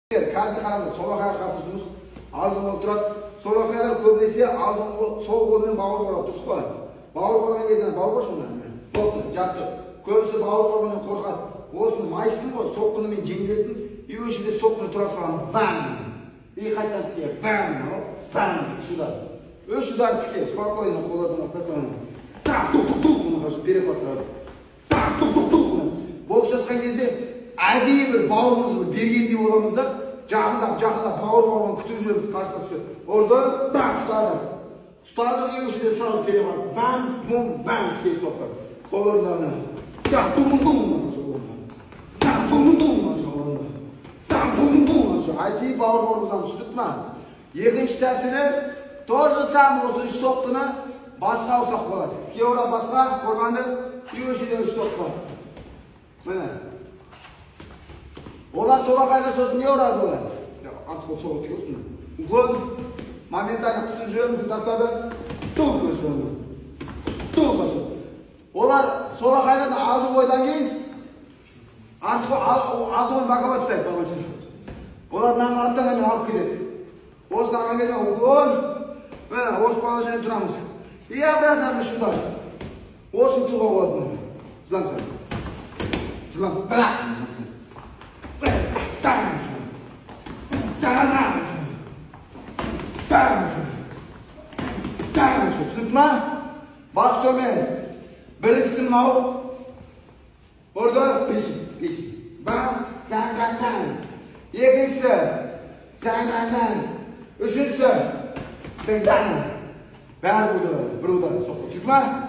Қазір қараңыз, сол аяқ қарсы жұмыс алдыңғы тұрады. Сол аяқ көбінесе алдыңғы сол қолмен бауыр қорады, дұрыс қой. Бауыр қорған кезде бауыр қоршы мына. Тоқты, жапты. Көбісі бауыр қорғаннан қорқады. Осыны майыстың ғой, соққынымен жеңілетін, үй ішінде соққыны тұра салған. Бам! И қайтадан тіке. Бам! Бам! Үш удар. Үш удар тіке. Спокойно қолдың қасынан. Так, тук-тук-тук. Мұны қашы переход сұрады. Так, тук-тук-тук. Бокс жасқан кезде әдейі бір бауырымызды бергендей боламыз да, жақындап бауыр күтіп жүреміз қарсыға түседі. Орда бам ұстадық үй ішінде сразу переход. Бам, бум, бам ішке соқты. Қол орындағына. Так, тук-тук-тук. Так, тук-тук-тук. Так, тук-тук-тук. Айти бауыр қорғызамыз түсіп ма? Екінші тәсілі то же самое осы үш соқтыны басқа ұсақ болады. Кеура басқа қорғанды үй ішінде үш соқты. Міне. Олар соға қайға сосын не ұрады олар? Артық ол соғы тек осында. Углон, моментально түсіп жүреміз, тасады. Тұлға шоны. Тұлға шоны. Олар соға қайғаны алды ойдан кейін, алды ой бақабат сәйт, бағойсын. Олар нағын аттан әмен алып келеді. Осыны аған келген углон, осы положение тұрамыз. И обратно үш удар. Осын тұлға болады. Жыламсын. Жыламсын. Жыламсын. Түсініп ма? Бас төмен. Біріншісі мынау. Орда пешін. Бам, таң. Екіншісі. Таң. Үшіншісі. Таң. Бәрі бір удар соқты. Түсініп ма?